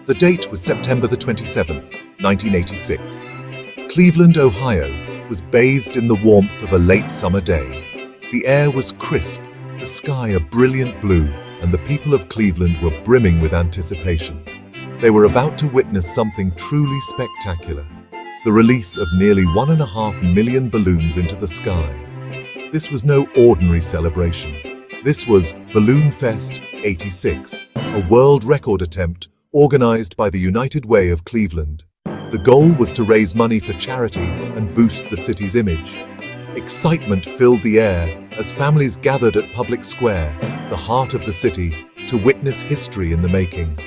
The date was September the 27th, 1986. Cleveland, Ohio, was bathed in the warmth of a late summer day. The air was crisp, the sky a brilliant blue, and the people of Cleveland were brimming with anticipation. They were about to witness something truly spectacular: the release of nearly 1.5 million balloons into the sky. This was no ordinary celebration. This was Balloonfest 86, a world record attempt organized by the United Way of Cleveland. The goal was to raise money for charity and boost the city's image. Excitement filled the air as families gathered at Public Square, the heart of the city, to witness history in the making.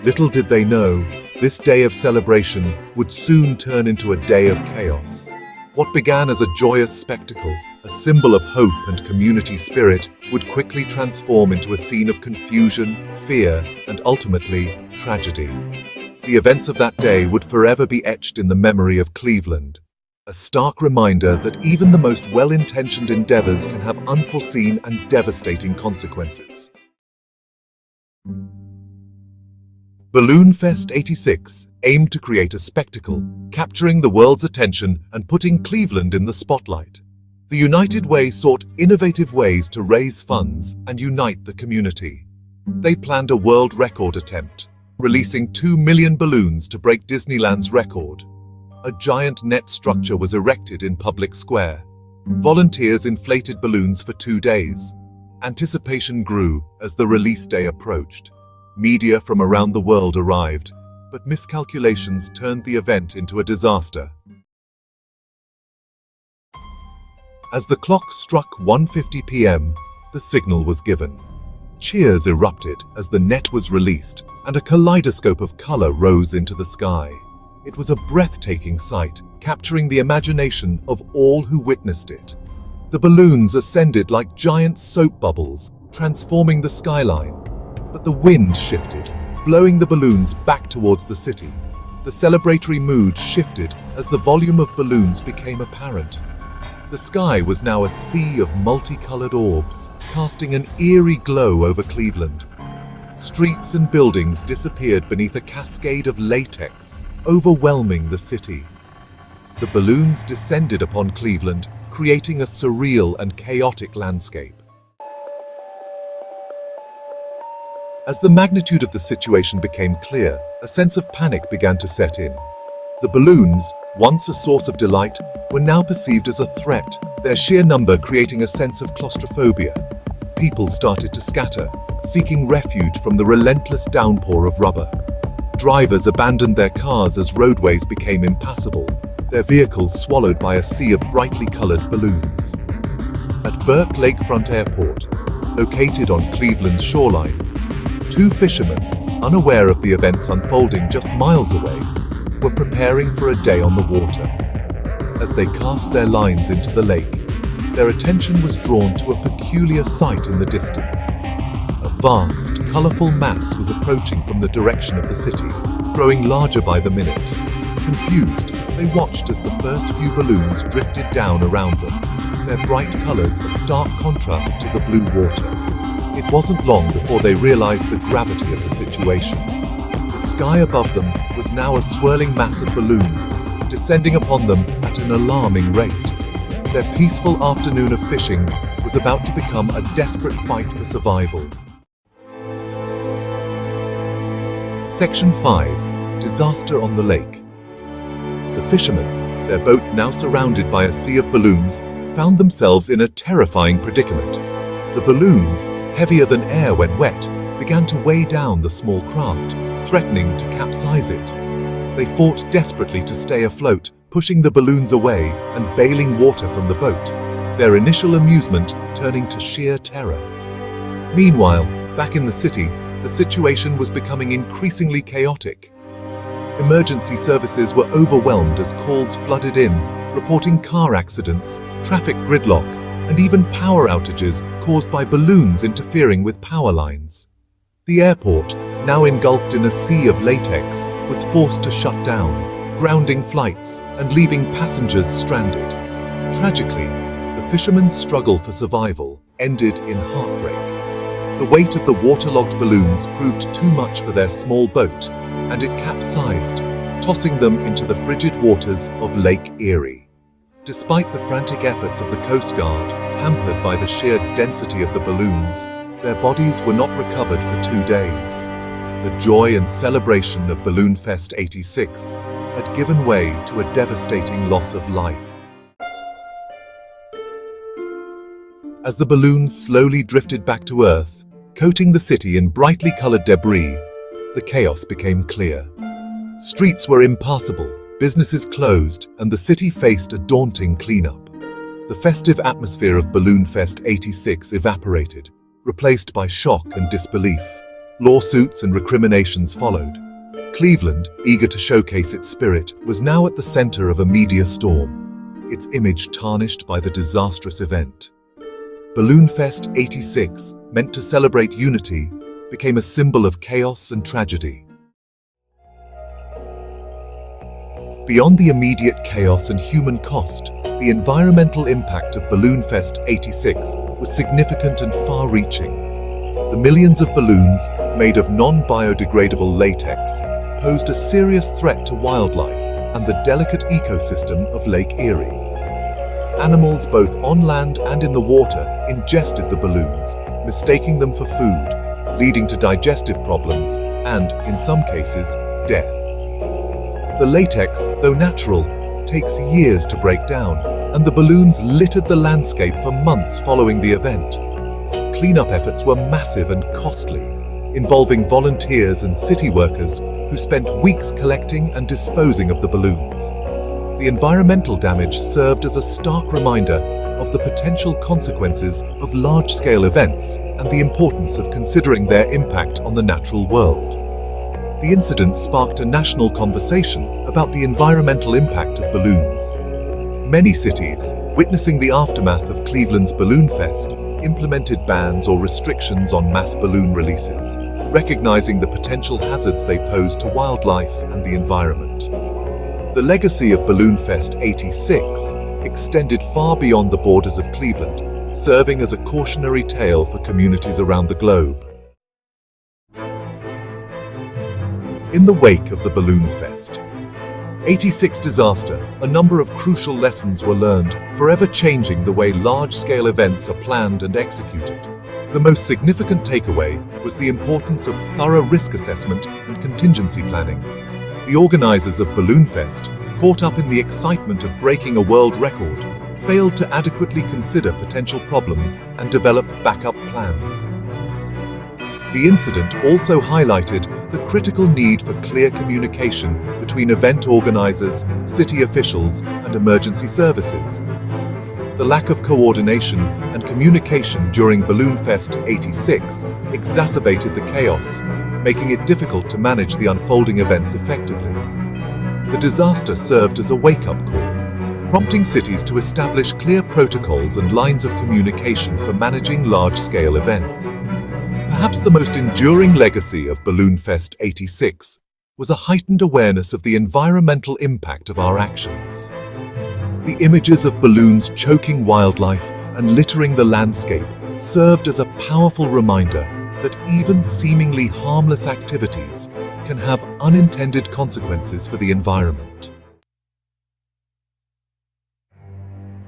Little did they know, this day of celebration would soon turn into a day of chaos. What began as a joyous spectacle, a symbol of hope and community spirit, would quickly transform into a scene of confusion, fear, and ultimately, tragedy. The events of that day would forever be etched in the memory of Cleveland. A stark reminder that even the most well-intentioned endeavors can have unforeseen and devastating consequences. Balloonfest 86 aimed to create a spectacle, capturing the world's attention and putting Cleveland in the spotlight. The United Way sought innovative ways to raise funds and unite the community. They planned a world record attempt, releasing 2 million balloons to break Disneyland's record. A giant net structure was erected in Public Square. Volunteers inflated balloons for 2 days. Anticipation grew as the release day approached. Media from around the world arrived, but miscalculations turned the event into a disaster. As the clock struck 1:50 p.m., the signal was given. Cheers erupted as the net was released, and a kaleidoscope of color rose into the sky. It was a breathtaking sight, capturing the imagination of all who witnessed it. The balloons ascended like giant soap bubbles, transforming the skyline. But the wind shifted, blowing the balloons back towards the city. The celebratory mood shifted as the volume of balloons became apparent. The sky was now a sea of multicolored orbs, casting an eerie glow over Cleveland. Streets and buildings disappeared beneath a cascade of latex, overwhelming the city. The balloons descended upon Cleveland, creating a surreal and chaotic landscape. As the magnitude of the situation became clear, a sense of panic began to set in. The balloons, once a source of delight, were now perceived as a threat, their sheer number creating a sense of claustrophobia. People started to scatter, seeking refuge from the relentless downpour of rubber. Drivers abandoned their cars as roadways became impassable, their vehicles swallowed by a sea of brightly colored balloons. At Burke Lakefront Airport, located on Cleveland's shoreline, 2 fishermen, unaware of the events unfolding just miles away, were preparing for a day on the water. As they cast their lines into the lake, their attention was drawn to a peculiar sight in the distance. A vast, colorful mass was approaching from the direction of the city, growing larger by the minute. Confused, they watched as the first few balloons drifted down around them, their bright colors a stark contrast to the blue water. It wasn't long before they realized the gravity of the situation. The sky above them was now a swirling mass of balloons, descending upon them at an alarming rate. Their peaceful afternoon of fishing was about to become a desperate fight for survival. Section 5. Disaster on the Lake. The fishermen, their boat now surrounded by a sea of balloons, found themselves in a terrifying predicament. The balloons, heavier than air when wet, began to weigh down the small craft, threatening to capsize it. They fought desperately to stay afloat, pushing the balloons away and bailing water from the boat, their initial amusement turning to sheer terror. Meanwhile, back in the city, the situation was becoming increasingly chaotic. Emergency services were overwhelmed as calls flooded in, reporting car accidents, traffic gridlock, and even power outages caused by balloons interfering with power lines. The airport, now engulfed in a sea of latex, was forced to shut down, grounding flights and leaving passengers stranded. Tragically, the fishermen's struggle for survival ended in heartbreak. The weight of the waterlogged balloons proved too much for their small boat, and it capsized, tossing them into the frigid waters of Lake Erie. Despite the frantic efforts of the Coast Guard, hampered by the sheer density of the balloons, their bodies were not recovered for 2 days. The joy and celebration of Balloonfest '86 had given way to a devastating loss of life. As the balloons slowly drifted back to Earth, coating the city in brightly colored debris, the chaos became clear. Streets were impassable, businesses closed, and the city faced a daunting cleanup. The festive atmosphere of Balloonfest '86 evaporated, replaced by shock and disbelief. Lawsuits and recriminations followed. Cleveland, eager to showcase its spirit, was now at the center of a media storm, its image tarnished by the disastrous event. Balloonfest '86, meant to celebrate unity, became a symbol of chaos and tragedy. Beyond the immediate chaos and human cost, the environmental impact of Balloonfest '86 was significant and far-reaching. The millions of balloons, made of non-biodegradable latex, posed a serious threat to wildlife and the delicate ecosystem of Lake Erie. Animals both on land and in the water ingested the balloons, mistaking them for food, leading to digestive problems and, in some cases, death. The latex, though natural, takes years to break down, and the balloons littered the landscape for months following the event. Cleanup efforts were massive and costly, involving volunteers and city workers who spent weeks collecting and disposing of the balloons. The environmental damage served as a stark reminder of the potential consequences of large-scale events and the importance of considering their impact on the natural world. The incident sparked a national conversation about the environmental impact of balloons. Many cities, witnessing the aftermath of Cleveland's Balloonfest, implemented bans or restrictions on mass balloon releases, recognizing the potential hazards they pose to wildlife and the environment. The legacy of Balloonfest '86 extended far beyond the borders of Cleveland, serving as a cautionary tale for communities around the globe. In the wake of the Balloonfest '86 disaster, a number of crucial lessons were learned, forever changing the way large-scale events are planned and executed. The most significant takeaway was the importance of thorough risk assessment and contingency planning. The organizers of Balloonfest, caught up in the excitement of breaking a world record, failed to adequately consider potential problems and develop backup plans. The incident also highlighted the critical need for clear communication between event organizers, city officials, and emergency services. The lack of coordination and communication during Balloonfest '86 exacerbated the chaos, making it difficult to manage the unfolding events effectively. The disaster served as a wake-up call, prompting cities to establish clear protocols and lines of communication for managing large-scale events. Perhaps the most enduring legacy of Balloonfest '86 was a heightened awareness of the environmental impact of our actions. The images of balloons choking wildlife and littering the landscape served as a powerful reminder that even seemingly harmless activities can have unintended consequences for the environment.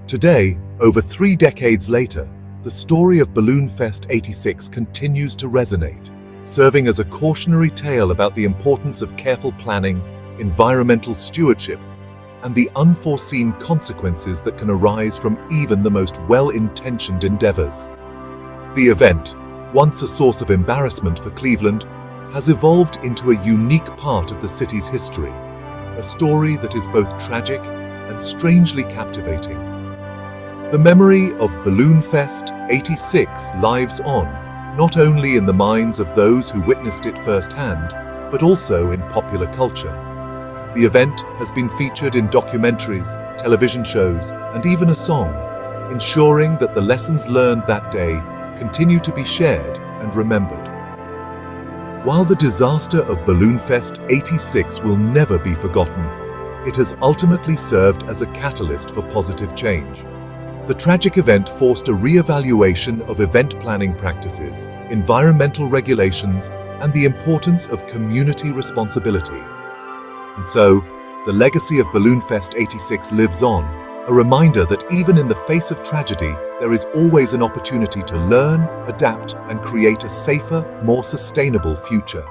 Today, over 3 decades later, the story of Balloonfest '86 continues to resonate, serving as a cautionary tale about the importance of careful planning, environmental stewardship, and the unforeseen consequences that can arise from even the most well-intentioned endeavors. The event, once a source of embarrassment for Cleveland, has evolved into a unique part of the city's history, a story that is both tragic and strangely captivating. The memory of Balloonfest '86 lives on, not only in the minds of those who witnessed it firsthand, but also in popular culture. The event has been featured in documentaries, television shows, and even a song, ensuring that the lessons learned that day continue to be shared and remembered. While the disaster of Balloonfest '86 will never be forgotten, it has ultimately served as a catalyst for positive change. The tragic event forced a re-evaluation of event planning practices, environmental regulations, and the importance of community responsibility. And so, the legacy of Balloonfest '86 lives on, a reminder that even in the face of tragedy, there is always an opportunity to learn, adapt, and create a safer, more sustainable future.